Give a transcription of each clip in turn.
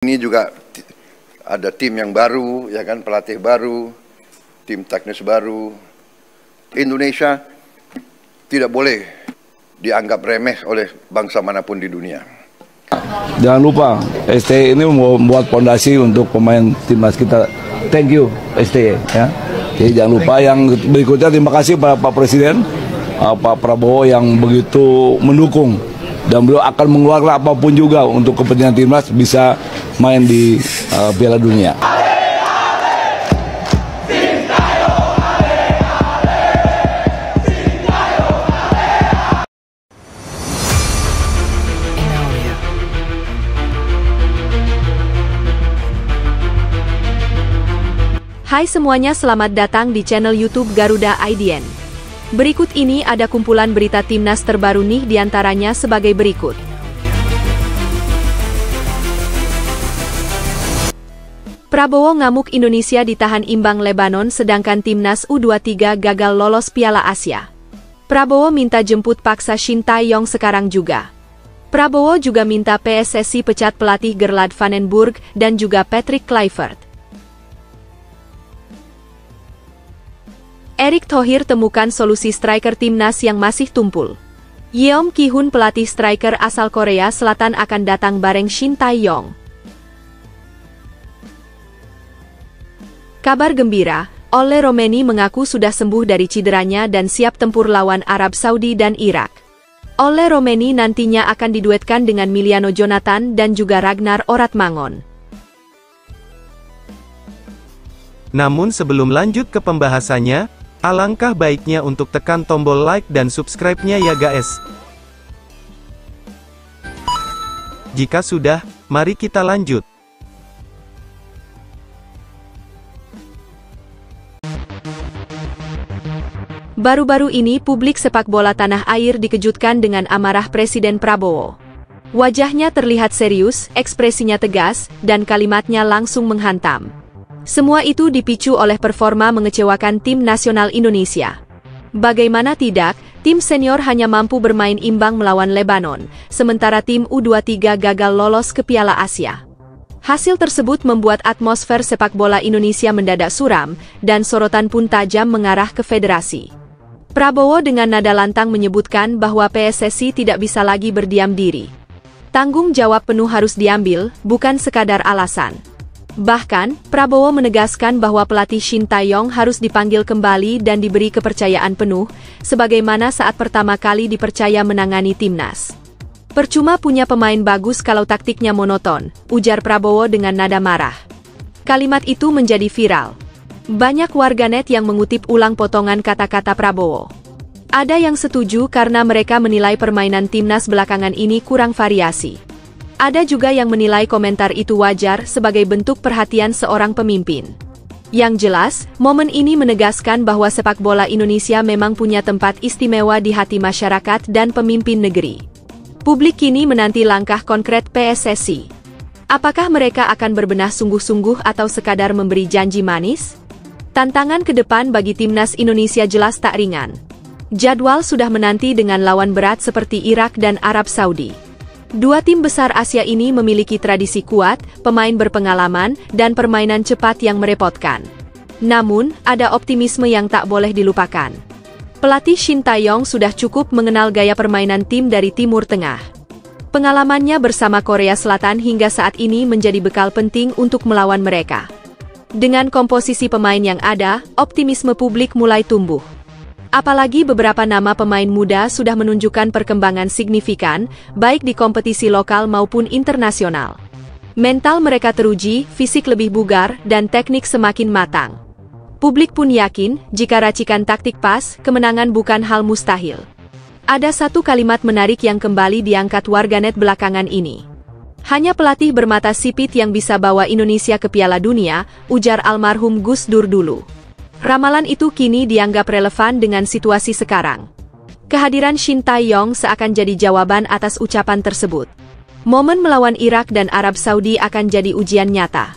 Ini juga ada tim yang baru, ya kan, pelatih baru, tim teknis baru. Indonesia tidak boleh dianggap remeh oleh bangsa manapun di dunia. Jangan lupa, STY ini membuat fondasi untuk pemain timnas kita. Thank you, STY. Ya. Jadi jangan lupa yang berikutnya, terima kasih Pak Presiden, Pak Prabowo yang begitu mendukung. Dan beliau akan mengeluarkan apapun juga untuk kepentingan timnas bisa main di Piala Dunia. Hai semuanya, selamat datang di channel YouTube Garuda IDN. Berikut ini ada kumpulan berita timnas terbaru nih, diantaranya sebagai berikut. Prabowo ngamuk, Indonesia ditahan imbang Lebanon sedangkan timnas U23 gagal lolos Piala Asia. Prabowo minta jemput paksa Shin Tae-yong sekarang juga. Prabowo juga minta PSSI pecat pelatih Gerard Vandenburg dan juga Patrick Kluivert. Erick Thohir temukan solusi striker timnas yang masih tumpul. Yeom Ki-hun, pelatih striker asal Korea Selatan, akan datang bareng Shin Tae-yong. Kabar gembira, Oleh Romeni mengaku sudah sembuh dari cederanya dan siap tempur lawan Arab Saudi dan Irak. Oleh Romeni nantinya akan diduetkan dengan Miliano Jonathan dan juga Ragnar Oratmangon. Namun sebelum lanjut ke pembahasannya, alangkah baiknya untuk tekan tombol like dan subscribe-nya ya guys. Jika sudah, mari kita lanjut. Baru-baru ini publik sepak bola tanah air dikejutkan dengan amarah Presiden Prabowo. Wajahnya terlihat serius, ekspresinya tegas, dan kalimatnya langsung menghantam. Semua itu dipicu oleh performa mengecewakan tim nasional Indonesia. Bagaimana tidak, tim senior hanya mampu bermain imbang melawan Lebanon, sementara tim U23 gagal lolos ke Piala Asia. Hasil tersebut membuat atmosfer sepak bola Indonesia mendadak suram, dan sorotan pun tajam mengarah ke federasi. Prabowo dengan nada lantang menyebutkan bahwa PSSI tidak bisa lagi berdiam diri. Tanggung jawab penuh harus diambil, bukan sekadar alasan. Bahkan, Prabowo menegaskan bahwa pelatih Shin Tae-yong harus dipanggil kembali dan diberi kepercayaan penuh, sebagaimana saat pertama kali dipercaya menangani timnas. Percuma punya pemain bagus kalau taktiknya monoton, ujar Prabowo dengan nada marah. Kalimat itu menjadi viral. Banyak warganet yang mengutip ulang potongan kata-kata Prabowo. Ada yang setuju karena mereka menilai permainan timnas belakangan ini kurang variasi. Ada juga yang menilai komentar itu wajar sebagai bentuk perhatian seorang pemimpin. Yang jelas, momen ini menegaskan bahwa sepak bola Indonesia memang punya tempat istimewa di hati masyarakat dan pemimpin negeri. Publik kini menanti langkah konkret PSSI. Apakah mereka akan berbenah sungguh-sungguh atau sekadar memberi janji manis? Tantangan ke depan bagi timnas Indonesia jelas tak ringan. Jadwal sudah menanti dengan lawan berat seperti Irak dan Arab Saudi. Dua tim besar Asia ini memiliki tradisi kuat, pemain berpengalaman, dan permainan cepat yang merepotkan. Namun, ada optimisme yang tak boleh dilupakan. Pelatih Shin Tae-yong sudah cukup mengenal gaya permainan tim dari Timur Tengah. Pengalamannya bersama Korea Selatan hingga saat ini menjadi bekal penting untuk melawan mereka. Dengan komposisi pemain yang ada, optimisme publik mulai tumbuh. Apalagi beberapa nama pemain muda sudah menunjukkan perkembangan signifikan, baik di kompetisi lokal maupun internasional. Mental mereka teruji, fisik lebih bugar, dan teknik semakin matang. Publik pun yakin, jika racikan taktik pas, kemenangan bukan hal mustahil. Ada satu kalimat menarik yang kembali diangkat warganet belakangan ini. Hanya pelatih bermata sipit yang bisa bawa Indonesia ke Piala Dunia, ujar almarhum Gus Dur dulu. Ramalan itu kini dianggap relevan dengan situasi sekarang. Kehadiran Shin Tae-yong seakan jadi jawaban atas ucapan tersebut. Momen melawan Irak dan Arab Saudi akan jadi ujian nyata.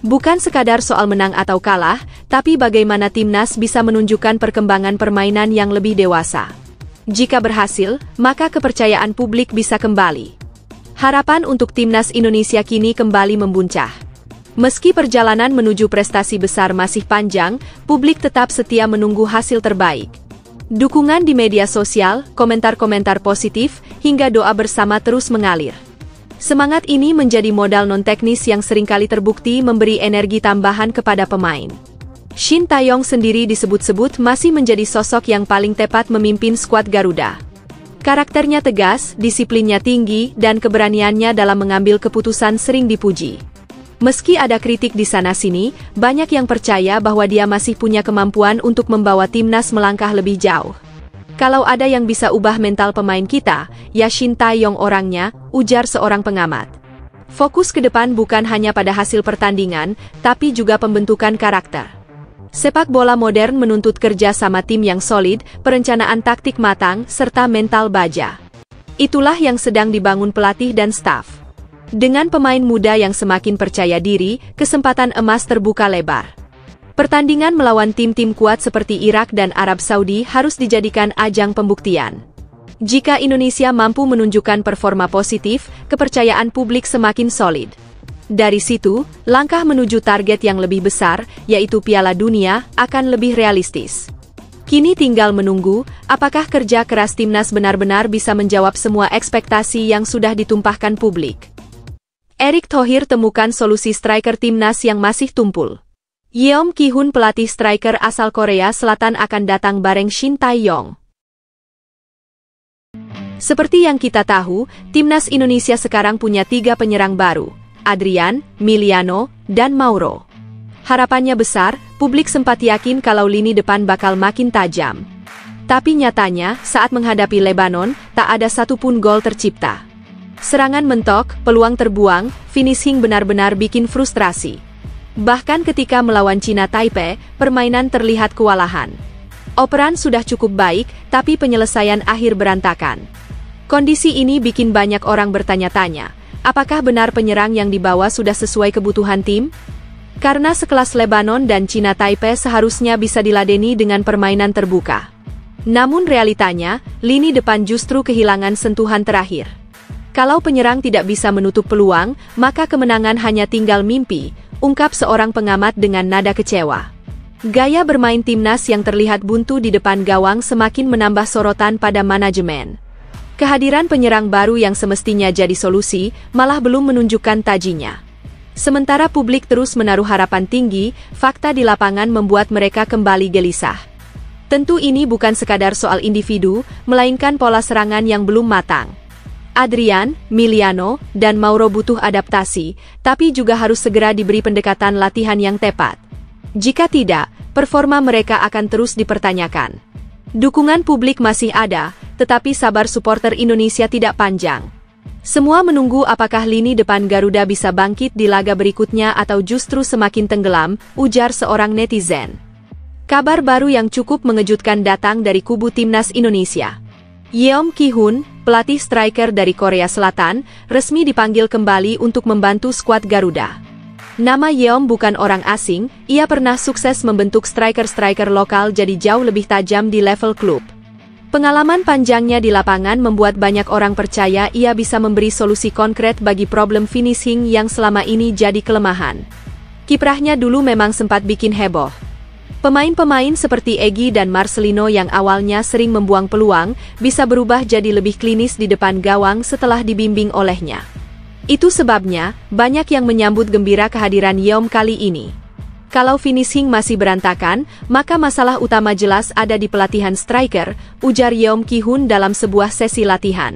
Bukan sekadar soal menang atau kalah, tapi bagaimana timnas bisa menunjukkan perkembangan permainan yang lebih dewasa. Jika berhasil, maka kepercayaan publik bisa kembali. Harapan untuk timnas Indonesia kini kembali membuncah. Meski perjalanan menuju prestasi besar masih panjang, publik tetap setia menunggu hasil terbaik. Dukungan di media sosial, komentar-komentar positif, hingga doa bersama terus mengalir. Semangat ini menjadi modal non-teknis yang seringkali terbukti memberi energi tambahan kepada pemain. Shin Tae-yong sendiri disebut-sebut masih menjadi sosok yang paling tepat memimpin skuad Garuda. Karakternya tegas, disiplinnya tinggi, dan keberaniannya dalam mengambil keputusan sering dipuji. Meski ada kritik di sana-sini, banyak yang percaya bahwa dia masih punya kemampuan untuk membawa timnas melangkah lebih jauh. Kalau ada yang bisa ubah mental pemain kita, ya Shin Tae-yong orangnya, ujar seorang pengamat. Fokus ke depan bukan hanya pada hasil pertandingan, tapi juga pembentukan karakter. Sepak bola modern menuntut kerja sama tim yang solid, perencanaan taktik matang, serta mental baja. Itulah yang sedang dibangun pelatih dan staf. Dengan pemain muda yang semakin percaya diri, kesempatan emas terbuka lebar. Pertandingan melawan tim-tim kuat seperti Irak dan Arab Saudi harus dijadikan ajang pembuktian. Jika Indonesia mampu menunjukkan performa positif, kepercayaan publik semakin solid. Dari situ, langkah menuju target yang lebih besar, yaitu Piala Dunia, akan lebih realistis. Kini tinggal menunggu, apakah kerja keras timnas benar-benar bisa menjawab semua ekspektasi yang sudah ditumpahkan publik. Erick Thohir temukan solusi striker timnas yang masih tumpul. Yeom Ki-hun pelatih striker asal Korea Selatan akan datang bareng Shin Tae-yong. Seperti yang kita tahu, timnas Indonesia sekarang punya 3 penyerang baru. Adrian, Miliano, dan Mauro. Harapannya besar, publik sempat yakin kalau lini depan bakal makin tajam. Tapi nyatanya, saat menghadapi Lebanon, tak ada satupun gol tercipta. Serangan mentok, peluang terbuang, finishing benar-benar bikin frustrasi. Bahkan ketika melawan Cina Taipei, permainan terlihat kewalahan. Operan sudah cukup baik, tapi penyelesaian akhir berantakan. Kondisi ini bikin banyak orang bertanya-tanya. Apakah benar penyerang yang dibawa sudah sesuai kebutuhan tim? Karena sekelas Lebanon dan Cina Taipei seharusnya bisa diladeni dengan permainan terbuka. Namun realitanya, lini depan justru kehilangan sentuhan terakhir. Kalau penyerang tidak bisa menutup peluang, maka kemenangan hanya tinggal mimpi, ungkap seorang pengamat dengan nada kecewa. Gaya bermain timnas yang terlihat buntu di depan gawang semakin menambah sorotan pada manajemen. Kehadiran penyerang baru yang semestinya jadi solusi, malah belum menunjukkan tajinya. Sementara publik terus menaruh harapan tinggi, fakta di lapangan membuat mereka kembali gelisah. Tentu ini bukan sekadar soal individu, melainkan pola serangan yang belum matang. Adrian, Miliano, dan Mauro butuh adaptasi, tapi juga harus segera diberi pendekatan latihan yang tepat. Jika tidak, performa mereka akan terus dipertanyakan. Dukungan publik masih ada, tetapi sabar supporter Indonesia tidak panjang. Semua menunggu apakah lini depan Garuda bisa bangkit di laga berikutnya atau justru semakin tenggelam, ujar seorang netizen. Kabar baru yang cukup mengejutkan datang dari kubu timnas Indonesia. Yeom Ki-hun, pelatih striker dari Korea Selatan, resmi dipanggil kembali untuk membantu skuad Garuda. Nama Yeom bukan orang asing, ia pernah sukses membentuk striker-striker lokal jadi jauh lebih tajam di level klub. Pengalaman panjangnya di lapangan membuat banyak orang percaya ia bisa memberi solusi konkret bagi problem finishing yang selama ini jadi kelemahan. Kiprahnya dulu memang sempat bikin heboh. Pemain-pemain seperti Egy dan Marcelino yang awalnya sering membuang peluang, bisa berubah jadi lebih klinis di depan gawang setelah dibimbing olehnya. Itu sebabnya, banyak yang menyambut gembira kehadiran Yeom kali ini. Kalau finishing masih berantakan, maka masalah utama jelas ada di pelatihan striker, ujar Yeom Ki-hun dalam sebuah sesi latihan.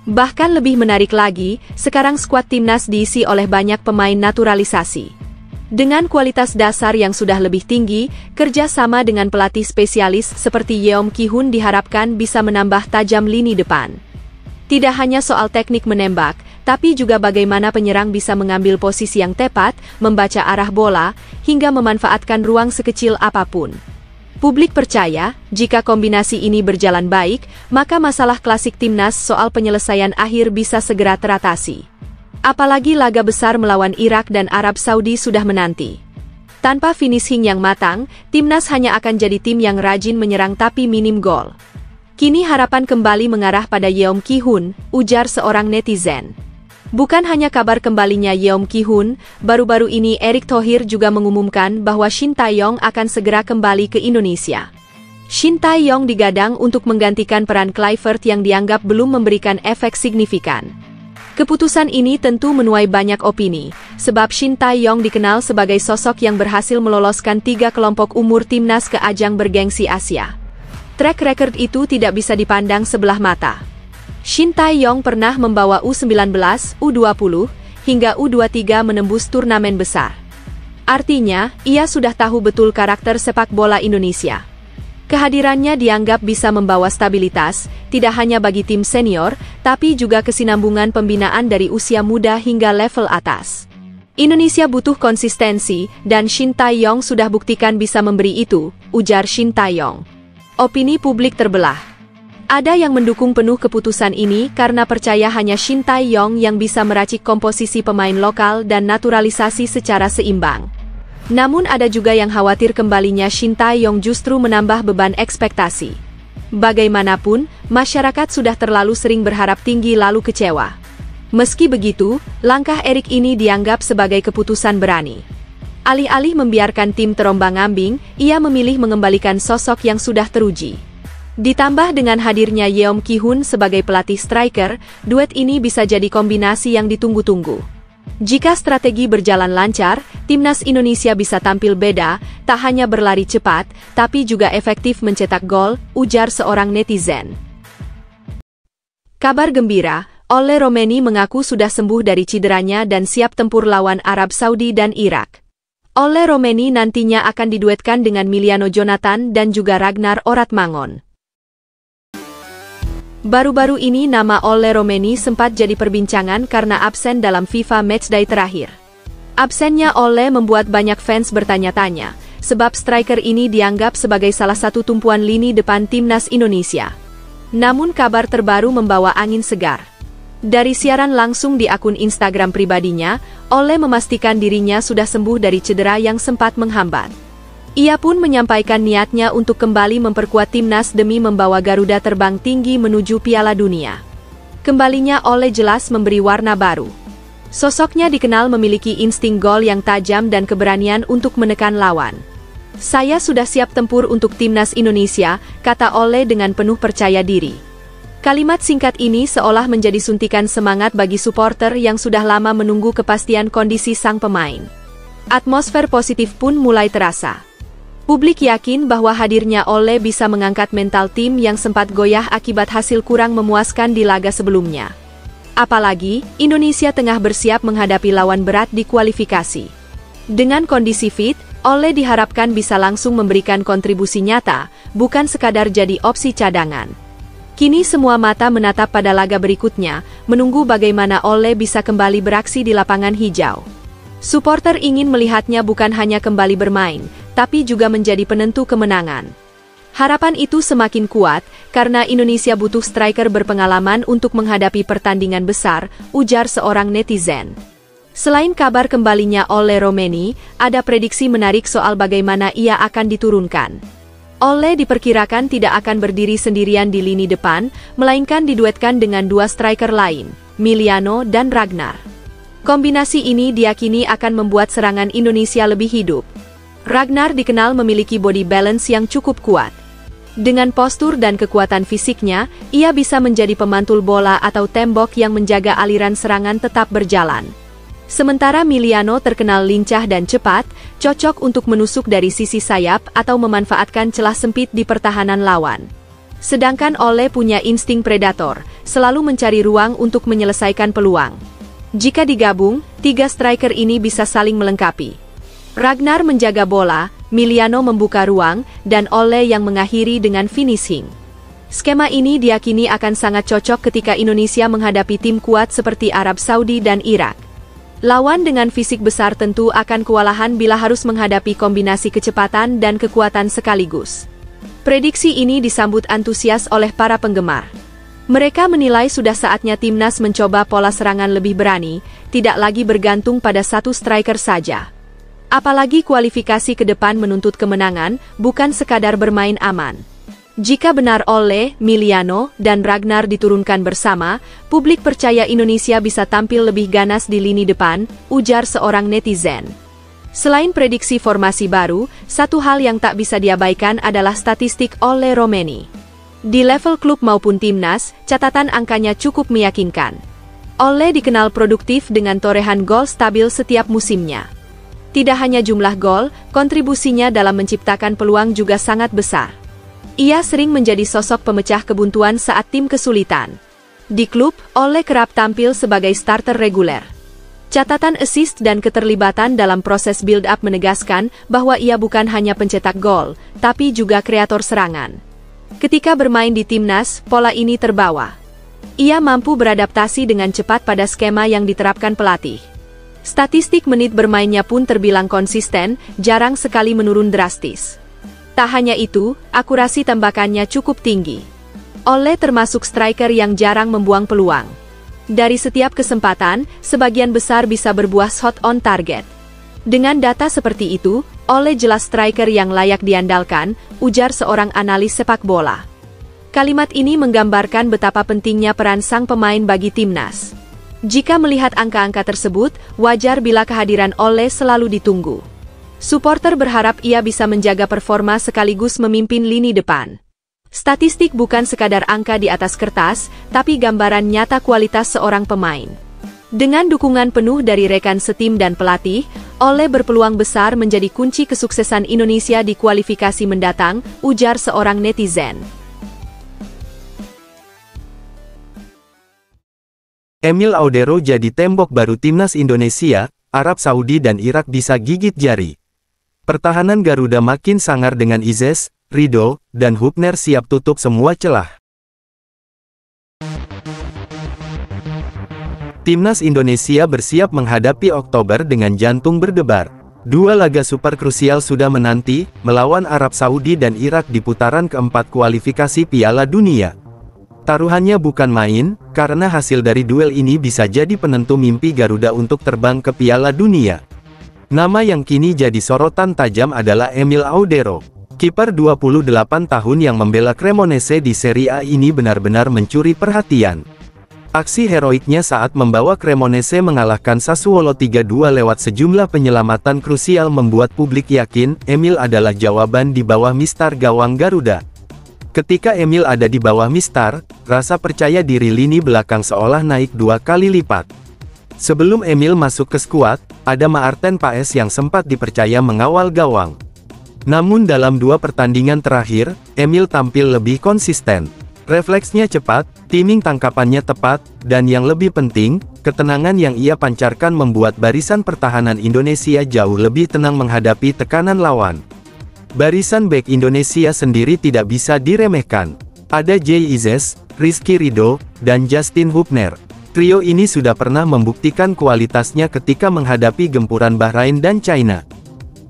Bahkan lebih menarik lagi, sekarang skuad timnas diisi oleh banyak pemain naturalisasi. Dengan kualitas dasar yang sudah lebih tinggi, kerja sama dengan pelatih spesialis seperti Yeom Ki-hun diharapkan bisa menambah tajam lini depan. Tidak hanya soal teknik menembak, tapi juga bagaimana penyerang bisa mengambil posisi yang tepat, membaca arah bola, hingga memanfaatkan ruang sekecil apapun. Publik percaya, jika kombinasi ini berjalan baik, maka masalah klasik timnas soal penyelesaian akhir bisa segera teratasi. Apalagi laga besar melawan Irak dan Arab Saudi sudah menanti. Tanpa finishing yang matang, timnas hanya akan jadi tim yang rajin menyerang tapi minim gol. Kini harapan kembali mengarah pada Yeom Ki-hun, ujar seorang netizen. Bukan hanya kabar kembalinya Yeom Ki-hun, baru-baru ini Erick Thohir juga mengumumkan bahwa Shin Tae-yong akan segera kembali ke Indonesia. Shin Tae-yong digadang untuk menggantikan peran Clifford yang dianggap belum memberikan efek signifikan. Keputusan ini tentu menuai banyak opini, sebab Shin Tae-yong dikenal sebagai sosok yang berhasil meloloskan 3 kelompok umur timnas ke ajang bergengsi Asia. Track record itu tidak bisa dipandang sebelah mata. Shin Tae-yong pernah membawa U19, U20, hingga U23 menembus turnamen besar. Artinya, ia sudah tahu betul karakter sepak bola Indonesia. Kehadirannya dianggap bisa membawa stabilitas, tidak hanya bagi tim senior, tapi juga kesinambungan pembinaan dari usia muda hingga level atas. Indonesia butuh konsistensi, dan Shin Tae-yong sudah buktikan bisa memberi itu, ujar Shin Tae-yong. Opini publik terbelah. Ada yang mendukung penuh keputusan ini karena percaya hanya Shin Tae-yong yang bisa meracik komposisi pemain lokal dan naturalisasi secara seimbang. Namun ada juga yang khawatir kembalinya Shin Tae-yong justru menambah beban ekspektasi. Bagaimanapun, masyarakat sudah terlalu sering berharap tinggi lalu kecewa. Meski begitu, langkah Erick ini dianggap sebagai keputusan berani. Alih-alih membiarkan tim terombang-ambing, ia memilih mengembalikan sosok yang sudah teruji. Ditambah dengan hadirnya Yeom Ki-hun sebagai pelatih striker, duet ini bisa jadi kombinasi yang ditunggu-tunggu. Jika strategi berjalan lancar, timnas Indonesia bisa tampil beda, tak hanya berlari cepat, tapi juga efektif mencetak gol, ujar seorang netizen. Kabar gembira, Ole Romeni mengaku sudah sembuh dari cederanya dan siap tempur lawan Arab Saudi dan Irak. Ole Romeni nantinya akan diduetkan dengan Miliano Jonathan dan juga Ragnar Oratmangon. Baru-baru ini nama Ole Romeni sempat jadi perbincangan karena absen dalam FIFA Matchday terakhir. Absennya Ole membuat banyak fans bertanya-tanya, sebab striker ini dianggap sebagai salah satu tumpuan lini depan timnas Indonesia. Namun kabar terbaru membawa angin segar. Dari siaran langsung di akun Instagram pribadinya, Ole memastikan dirinya sudah sembuh dari cedera yang sempat menghambat. Ia pun menyampaikan niatnya untuk kembali memperkuat timnas demi membawa Garuda terbang tinggi menuju Piala Dunia. Kembalinya Ole jelas memberi warna baru. Sosoknya dikenal memiliki insting gol yang tajam dan keberanian untuk menekan lawan. "Saya sudah siap tempur untuk timnas Indonesia," kata Ole dengan penuh percaya diri. Kalimat singkat ini seolah menjadi suntikan semangat bagi supporter yang sudah lama menunggu kepastian kondisi sang pemain. Atmosfer positif pun mulai terasa. Publik yakin bahwa hadirnya Ole bisa mengangkat mental tim yang sempat goyah akibat hasil kurang memuaskan di laga sebelumnya. Apalagi, Indonesia tengah bersiap menghadapi lawan berat di kualifikasi. Dengan kondisi fit, Ole diharapkan bisa langsung memberikan kontribusi nyata, bukan sekadar jadi opsi cadangan. Kini semua mata menatap pada laga berikutnya, menunggu bagaimana Ole bisa kembali beraksi di lapangan hijau. Supporter ingin melihatnya bukan hanya kembali bermain, tapi juga menjadi penentu kemenangan. Harapan itu semakin kuat, karena Indonesia butuh striker berpengalaman untuk menghadapi pertandingan besar, ujar seorang netizen. Selain kabar kembalinya Ole Romeni, ada prediksi menarik soal bagaimana ia akan diturunkan. Ole diperkirakan tidak akan berdiri sendirian di lini depan, melainkan diduetkan dengan 2 striker lain, Miliano dan Ragnar. Kombinasi ini diyakini akan membuat serangan Indonesia lebih hidup. Ragnar dikenal memiliki body balance yang cukup kuat. Dengan postur dan kekuatan fisiknya, ia bisa menjadi pemantul bola atau tembok yang menjaga aliran serangan tetap berjalan. Sementara Miliano terkenal lincah dan cepat, cocok untuk menusuk dari sisi sayap atau memanfaatkan celah sempit di pertahanan lawan. Sedangkan Ole punya insting predator, selalu mencari ruang untuk menyelesaikan peluang. Jika digabung, 3 striker ini bisa saling melengkapi. Ragnar menjaga bola, Miliano membuka ruang, dan Ole yang mengakhiri dengan finishing. Skema ini diyakini akan sangat cocok ketika Indonesia menghadapi tim kuat seperti Arab Saudi dan Irak. Lawan dengan fisik besar tentu akan kewalahan bila harus menghadapi kombinasi kecepatan dan kekuatan sekaligus. Prediksi ini disambut antusias oleh para penggemar. Mereka menilai sudah saatnya timnas mencoba pola serangan lebih berani, tidak lagi bergantung pada satu striker saja. Apalagi kualifikasi ke depan menuntut kemenangan, bukan sekadar bermain aman. Jika benar Ole, Miliano, dan Ragnar diturunkan bersama, publik percaya Indonesia bisa tampil lebih ganas di lini depan, ujar seorang netizen. Selain prediksi formasi baru, satu hal yang tak bisa diabaikan adalah statistik Ole Romeni. Di level klub maupun timnas, catatan angkanya cukup meyakinkan. Ole dikenal produktif dengan torehan gol stabil setiap musimnya. Tidak hanya jumlah gol, kontribusinya dalam menciptakan peluang juga sangat besar. Ia sering menjadi sosok pemecah kebuntuan saat tim kesulitan. Di klub, Ole kerap tampil sebagai starter reguler. Catatan assist dan keterlibatan dalam proses build-up menegaskan bahwa ia bukan hanya pencetak gol, tapi juga kreator serangan. Ketika bermain di timnas, pola ini terbawa. Ia mampu beradaptasi dengan cepat pada skema yang diterapkan pelatih. Statistik menit bermainnya pun terbilang konsisten, jarang sekali menurun drastis. Tak hanya itu, akurasi tembakannya cukup tinggi. Ole termasuk striker yang jarang membuang peluang. Dari setiap kesempatan, sebagian besar bisa berbuah shot on target. Dengan data seperti itu, Ole jelas striker yang layak diandalkan, ujar seorang analis sepak bola. Kalimat ini menggambarkan betapa pentingnya peran sang pemain bagi timnas. Jika melihat angka-angka tersebut, wajar bila kehadiran Ole selalu ditunggu. Suporter berharap ia bisa menjaga performa sekaligus memimpin lini depan. Statistik bukan sekadar angka di atas kertas, tapi gambaran nyata kualitas seorang pemain. Dengan dukungan penuh dari rekan setim dan pelatih, Ole berpeluang besar menjadi kunci kesuksesan Indonesia di kualifikasi mendatang, ujar seorang netizen. Emil Audero jadi tembok baru timnas Indonesia, Arab Saudi dan Irak bisa gigit jari. Pertahanan Garuda makin sangar dengan Izes, Ridho, dan Hubner siap tutup semua celah. Timnas Indonesia bersiap menghadapi Oktober dengan jantung berdebar. Dua laga super krusial sudah menanti, melawan Arab Saudi dan Irak di putaran keempat kualifikasi Piala Dunia. Taruhannya bukan main, karena hasil dari duel ini bisa jadi penentu mimpi Garuda untuk terbang ke Piala Dunia. Nama yang kini jadi sorotan tajam adalah Emil Audero. Kiper 28 tahun yang membela Cremonese di Serie A ini benar-benar mencuri perhatian. Aksi heroiknya saat membawa Cremonese mengalahkan Sassuolo 3-2 lewat sejumlah penyelamatan krusial membuat publik yakin, Emil adalah jawaban di bawah mistar gawang Garuda. Ketika Emil ada di bawah mistar, rasa percaya diri lini belakang seolah naik 2 kali lipat. Sebelum Emil masuk ke skuad, ada Maarten Paes yang sempat dipercaya mengawal gawang. Namun dalam 2 pertandingan terakhir, Emil tampil lebih konsisten. Refleksnya cepat, timing tangkapannya tepat, dan yang lebih penting, ketenangan yang ia pancarkan membuat barisan pertahanan Indonesia jauh lebih tenang menghadapi tekanan lawan. Barisan bek Indonesia sendiri tidak bisa diremehkan. Ada Jay Izes, Rizky Ridho, dan Justin Hubner. Trio ini sudah pernah membuktikan kualitasnya ketika menghadapi gempuran Bahrain dan China.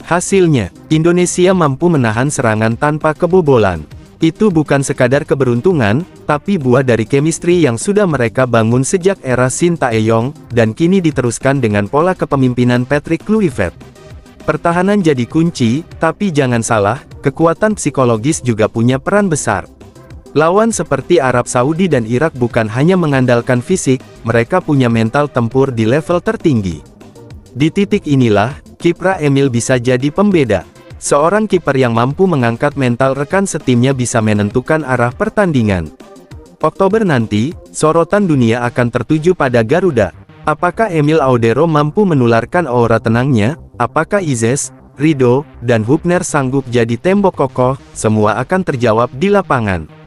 Hasilnya, Indonesia mampu menahan serangan tanpa kebobolan. Itu bukan sekadar keberuntungan, tapi buah dari chemistry yang sudah mereka bangun sejak era Sintayong, dan kini diteruskan dengan pola kepemimpinan Patrick Kluivert. Pertahanan jadi kunci, tapi jangan salah, kekuatan psikologis juga punya peran besar. Lawan seperti Arab Saudi dan Irak bukan hanya mengandalkan fisik, mereka punya mental tempur di level tertinggi. Di titik inilah, kiprah Emil bisa jadi pembeda. Seorang kiper yang mampu mengangkat mental rekan setimnya bisa menentukan arah pertandingan. Oktober nanti, sorotan dunia akan tertuju pada Garuda. Apakah Emil Audero mampu menularkan aura tenangnya? Apakah Izes, Ridho, dan Hubner sanggup jadi tembok kokoh? Semua akan terjawab di lapangan.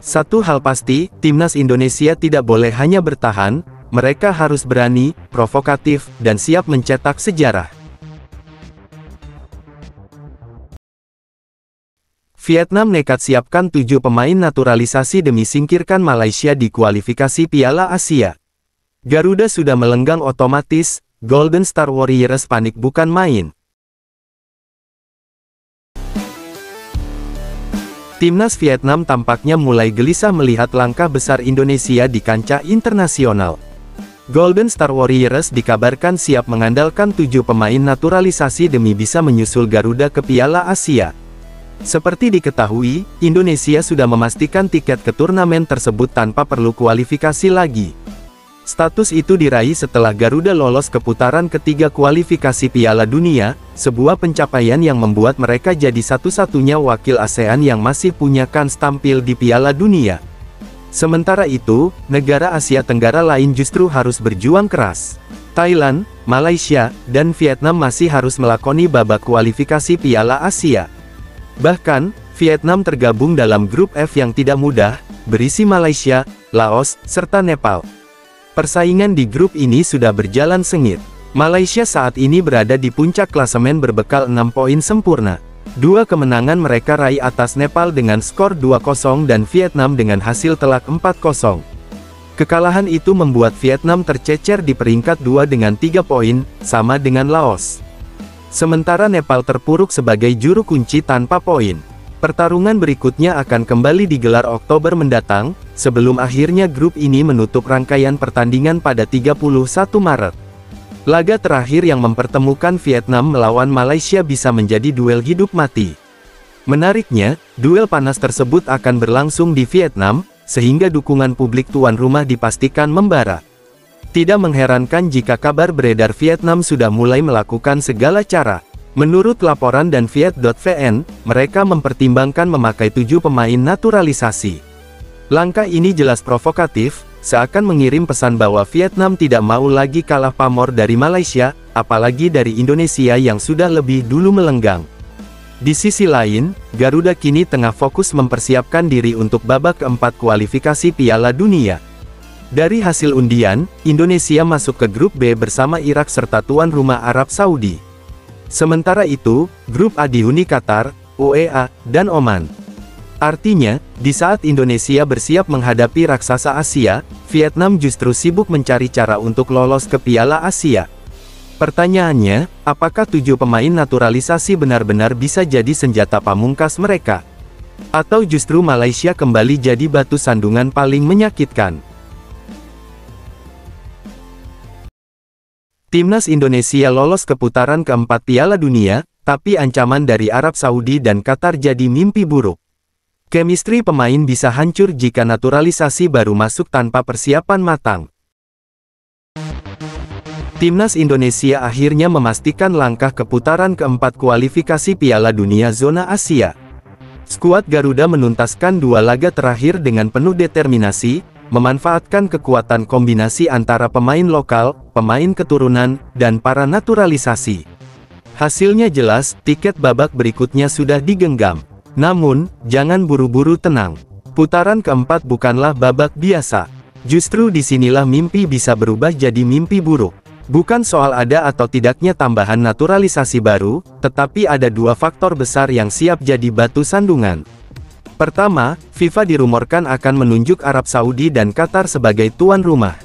Satu hal pasti, timnas Indonesia tidak boleh hanya bertahan, mereka harus berani, provokatif, dan siap mencetak sejarah. Vietnam nekat siapkan 7 pemain naturalisasi demi singkirkan Malaysia di kualifikasi Piala Asia. Garuda sudah melenggang otomatis, Golden Star Warriors panik bukan main. Timnas Vietnam tampaknya mulai gelisah melihat langkah besar Indonesia di kancah internasional. Golden Star Warriors dikabarkan siap mengandalkan 7 pemain naturalisasi demi bisa menyusul Garuda ke Piala Asia. Seperti diketahui, Indonesia sudah memastikan tiket ke turnamen tersebut tanpa perlu kualifikasi lagi. Status itu diraih setelah Garuda lolos ke putaran ketiga kualifikasi Piala Dunia, sebuah pencapaian yang membuat mereka jadi satu-satunya wakil ASEAN yang masih punya kans tampil di Piala Dunia. Sementara itu, negara Asia Tenggara lain justru harus berjuang keras. Thailand, Malaysia, dan Vietnam masih harus melakoni babak kualifikasi Piala Asia. Bahkan, Vietnam tergabung dalam grup F yang tidak mudah, berisi Malaysia, Laos, serta Nepal. Persaingan di grup ini sudah berjalan sengit. Malaysia saat ini berada di puncak klasemen berbekal 6 poin sempurna. 2 kemenangan mereka raih atas Nepal dengan skor 2-0 dan Vietnam dengan hasil telak 4-0. Kekalahan itu membuat Vietnam tercecer di peringkat 2 dengan 3 poin, sama dengan Laos. Sementara Nepal terpuruk sebagai juru kunci tanpa poin. Pertarungan berikutnya akan kembali digelar Oktober mendatang, sebelum akhirnya grup ini menutup rangkaian pertandingan pada 31 Maret. Laga terakhir yang mempertemukan Vietnam melawan Malaysia bisa menjadi duel hidup mati. Menariknya, duel panas tersebut akan berlangsung di Vietnam, sehingga dukungan publik tuan rumah dipastikan membara. Tidak mengherankan jika kabar beredar Vietnam sudah mulai melakukan segala cara. Menurut laporan dan Viet.vn, mereka mempertimbangkan memakai 7 pemain naturalisasi. Langkah ini jelas provokatif, seakan mengirim pesan bahwa Vietnam tidak mau lagi kalah pamor dari Malaysia, apalagi dari Indonesia yang sudah lebih dulu melenggang. Di sisi lain, Garuda kini tengah fokus mempersiapkan diri untuk babak keempat kualifikasi Piala Dunia. Dari hasil undian, Indonesia masuk ke grup B bersama Irak serta tuan rumah Arab Saudi. Sementara itu, grup A dihuni Qatar, UEA, dan Oman. Artinya, di saat Indonesia bersiap menghadapi raksasa Asia, Vietnam justru sibuk mencari cara untuk lolos ke Piala Asia. Pertanyaannya, apakah 7 pemain naturalisasi benar-benar bisa jadi senjata pamungkas mereka? Atau justru Malaysia kembali jadi batu sandungan paling menyakitkan? Timnas Indonesia lolos ke putaran keempat Piala Dunia, tapi ancaman dari Arab Saudi dan Qatar jadi mimpi buruk. Chemistry pemain bisa hancur jika naturalisasi baru masuk tanpa persiapan matang. Timnas Indonesia akhirnya memastikan langkah ke putaran keempat kualifikasi Piala Dunia Zona Asia. Skuad Garuda menuntaskan 2 laga terakhir dengan penuh determinasi, memanfaatkan kekuatan kombinasi antara pemain lokal, pemain keturunan, dan para naturalisasi. Hasilnya jelas, tiket babak berikutnya sudah digenggam. Namun, jangan buru-buru tenang. Putaran keempat bukanlah babak biasa. Justru disinilah mimpi bisa berubah jadi mimpi buruk. Bukan soal ada atau tidaknya tambahan naturalisasi baru, tetapi ada 2 faktor besar yang siap jadi batu sandungan. Pertama, FIFA dirumorkan akan menunjuk Arab Saudi dan Qatar sebagai tuan rumah.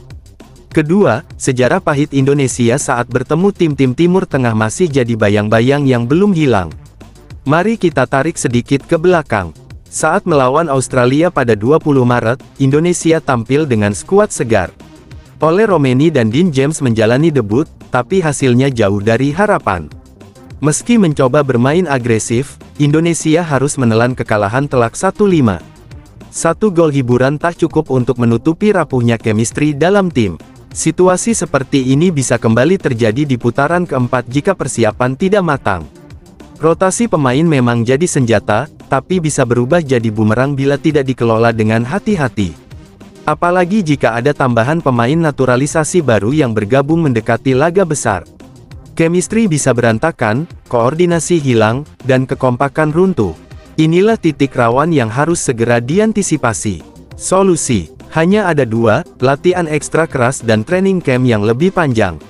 Kedua, sejarah pahit Indonesia saat bertemu tim-tim Timur Tengah masih jadi bayang-bayang yang belum hilang. Mari kita tarik sedikit ke belakang. Saat melawan Australia pada 20 Maret, Indonesia tampil dengan skuad segar. Ole Romeni dan Dean James menjalani debut, tapi hasilnya jauh dari harapan. Meski mencoba bermain agresif, Indonesia harus menelan kekalahan telak 1-5. 1 gol hiburan tak cukup untuk menutupi rapuhnya chemistry dalam tim. Situasi seperti ini bisa kembali terjadi di putaran keempat jika persiapan tidak matang. Rotasi pemain memang jadi senjata, tapi bisa berubah jadi bumerang bila tidak dikelola dengan hati-hati. Apalagi jika ada tambahan pemain naturalisasi baru yang bergabung mendekati laga besar. Chemistry bisa berantakan, koordinasi hilang, dan kekompakan runtuh. Inilah titik rawan yang harus segera diantisipasi. Solusi, hanya ada 2, latihan ekstra keras dan training camp yang lebih panjang.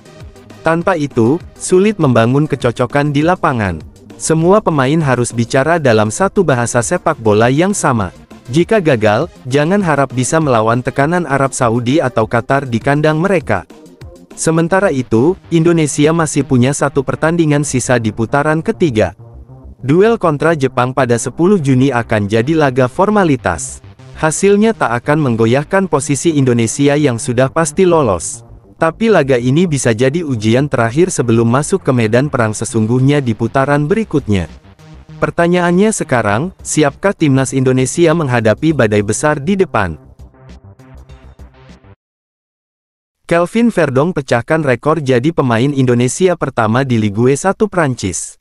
Tanpa itu, sulit membangun kecocokan di lapangan. Semua pemain harus bicara dalam satu bahasa sepak bola yang sama. Jika gagal, jangan harap bisa melawan tekanan Arab Saudi atau Qatar di kandang mereka. Sementara itu, Indonesia masih punya 1 pertandingan sisa di putaran ketiga. Duel kontra Jepang pada 10 Juni akan jadi laga formalitas. Hasilnya tak akan menggoyahkan posisi Indonesia yang sudah pasti lolos. Tapi laga ini bisa jadi ujian terakhir sebelum masuk ke medan perang sesungguhnya di putaran berikutnya. Pertanyaannya sekarang, siapkah timnas Indonesia menghadapi badai besar di depan? Kelvin Verdong pecahkan rekor jadi pemain Indonesia pertama di Ligue 1 Prancis.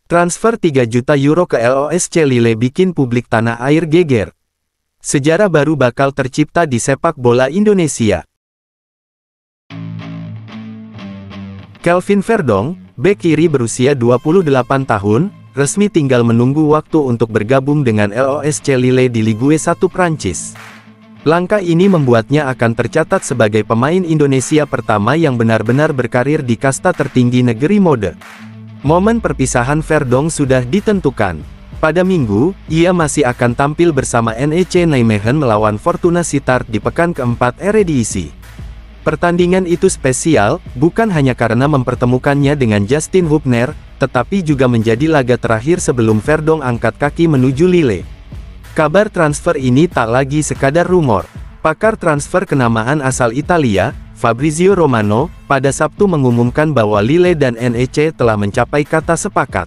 Transfer 3 juta euro ke LOSC Lille bikin publik tanah air geger. Sejarah baru bakal tercipta di sepak bola Indonesia. Kelvin Verdong, bek kiri berusia 28 tahun, resmi tinggal menunggu waktu untuk bergabung dengan LOSC Lille di Ligue 1 Prancis. Langkah ini membuatnya akan tercatat sebagai pemain Indonesia pertama yang benar-benar berkarir di kasta tertinggi negeri mode. Momen perpisahan Verdong sudah ditentukan. Pada Minggu, ia masih akan tampil bersama NEC Nijmegen melawan Fortuna Sittard di pekan keempat Eredivisie. Pertandingan itu spesial, bukan hanya karena mempertemukannya dengan Justin Hubner, tetapi juga menjadi laga terakhir sebelum Verdong angkat kaki menuju Lille. Kabar transfer ini tak lagi sekadar rumor. Pakar transfer kenamaan asal Italia, Fabrizio Romano, pada Sabtu mengumumkan bahwa Lille dan NEC telah mencapai kata sepakat.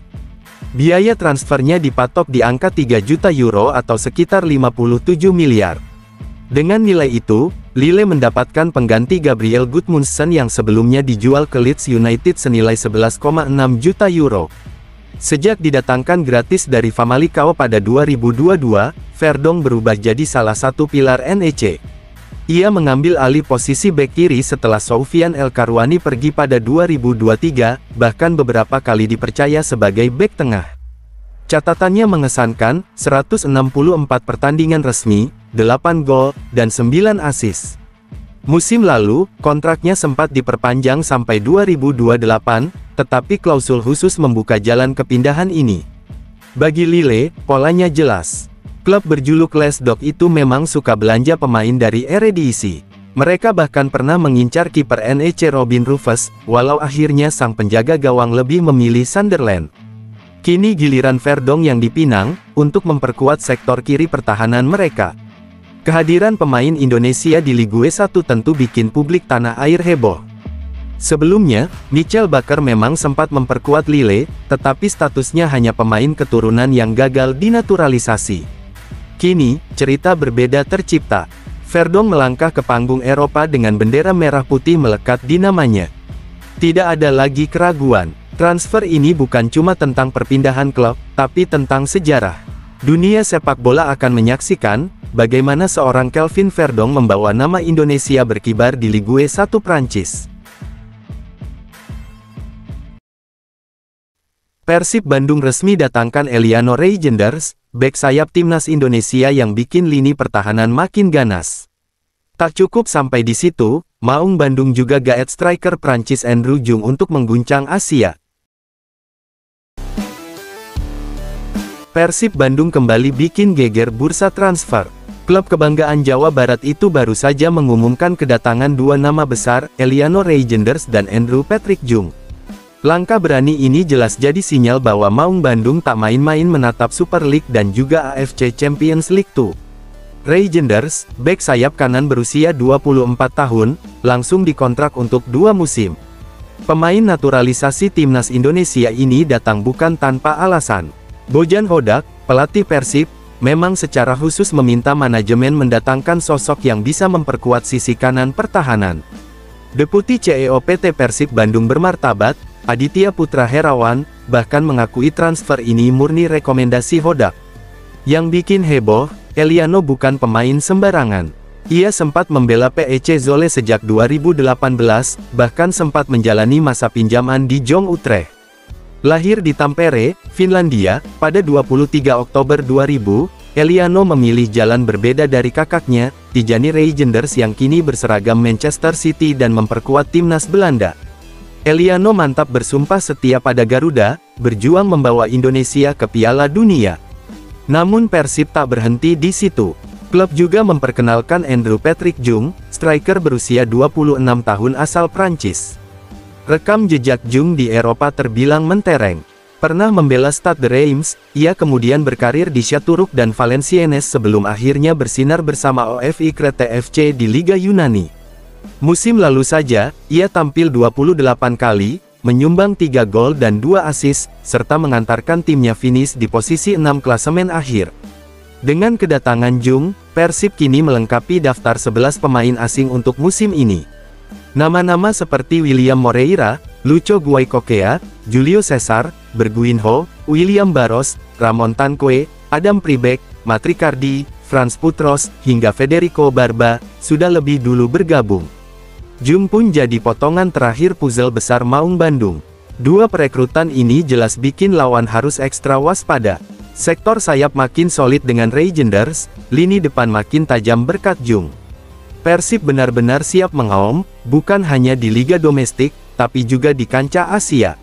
Biaya transfernya dipatok di angka 3 juta euro atau sekitar 57 miliar. Dengan nilai itu, Lille mendapatkan pengganti Gabriel Gudmundsson yang sebelumnya dijual ke Leeds United senilai 11,6 juta euro. Sejak didatangkan gratis dari Famalicão pada 2022, Verdong berubah jadi salah satu pilar NEC. Ia mengambil alih posisi bek kiri setelah Soufiane El Karouani pergi pada 2023, bahkan beberapa kali dipercaya sebagai bek tengah. Catatannya mengesankan, 164 pertandingan resmi, 8 gol, dan 9 assist. Musim lalu, kontraknya sempat diperpanjang sampai 2028, tetapi klausul khusus membuka jalan kepindahan ini. Bagi Lille, polanya jelas. Klub berjuluk Les Dogs itu memang suka belanja pemain dari Eredivisie. Mereka bahkan pernah mengincar kiper NEC Robin Ruffes, walau akhirnya sang penjaga gawang lebih memilih Sunderland. Kini giliran Verdong yang dipinang, untuk memperkuat sektor kiri pertahanan mereka. Kehadiran pemain Indonesia di Ligue 1 tentu bikin publik tanah air heboh. Sebelumnya, Michel Bakker memang sempat memperkuat Lille, tetapi statusnya hanya pemain keturunan yang gagal dinaturalisasi. Kini, cerita berbeda tercipta. Verdong melangkah ke panggung Eropa dengan bendera merah putih melekat di namanya. Tidak ada lagi keraguan. Transfer ini bukan cuma tentang perpindahan klub, tapi tentang sejarah. Dunia sepak bola akan menyaksikan, bagaimana seorang Kelvin Verdong membawa nama Indonesia berkibar di Ligue 1 Prancis. Persib Bandung resmi datangkan Eliano Reijnders, bek sayap timnas Indonesia yang bikin lini pertahanan makin ganas. Tak cukup sampai di situ, Maung Bandung juga gaet striker Prancis Andrew Jung untuk mengguncang Asia. Persib Bandung kembali bikin geger bursa transfer. Klub kebanggaan Jawa Barat itu baru saja mengumumkan kedatangan dua nama besar, Eliano Reijnders dan Andrew Patrick Jung. Langkah berani ini jelas jadi sinyal bahwa Maung Bandung tak main-main menatap Super League dan juga AFC Champions League 2. Reijnders, bek sayap kanan berusia 24 tahun, langsung dikontrak untuk 2 musim. Pemain naturalisasi timnas Indonesia ini datang bukan tanpa alasan. Bojan Hodak, pelatih Persib, memang secara khusus meminta manajemen mendatangkan sosok yang bisa memperkuat sisi kanan pertahanan. Deputi CEO PT Persib Bandung bermartabat, Aditya Putra Herawan, bahkan mengakui transfer ini murni rekomendasi Hodak. Yang bikin heboh, Eliano bukan pemain sembarangan. Ia sempat membela PEC Zwolle sejak 2018, bahkan sempat menjalani masa pinjaman di Jong Utrecht. Lahir di Tampere, Finlandia, pada 23 Oktober 2000, Eliano memilih jalan berbeda dari kakaknya, Tijani Reijnders yang kini berseragam Manchester City dan memperkuat timnas Belanda. Eliano mantap bersumpah setia pada Garuda, berjuang membawa Indonesia ke Piala Dunia. Namun Persib tak berhenti di situ. Klub juga memperkenalkan Andrew Patrick Jung, striker berusia 26 tahun asal Prancis. Rekam jejak Jung di Eropa terbilang mentereng. Pernah membela Stade Reims, ia kemudian berkarir di Chateauroux dan Valenciennes sebelum akhirnya bersinar bersama OFI Crete FC di Liga Yunani. Musim lalu saja, ia tampil 28 kali, menyumbang 3 gol dan 2 assist, serta mengantarkan timnya finish di posisi 6 klasemen akhir. Dengan kedatangan Jung, Persib kini melengkapi daftar 11 pemain asing untuk musim ini. Nama-nama seperti William Moreira, Lucho Guaikokea, Julio Cesar, Berguinho, William Barros, Ramon Tanque, Adam Pribek, Matricardi, Franz Putros, hingga Federico Barba, sudah lebih dulu bergabung. Jung pun jadi potongan terakhir puzzle besar Maung Bandung. Dua perekrutan ini jelas bikin lawan harus ekstra waspada. Sektor sayap makin solid dengan Reygenders, lini depan makin tajam berkat Jung. Persib benar-benar siap mengaum, bukan hanya di liga domestik, tapi juga di kancah Asia.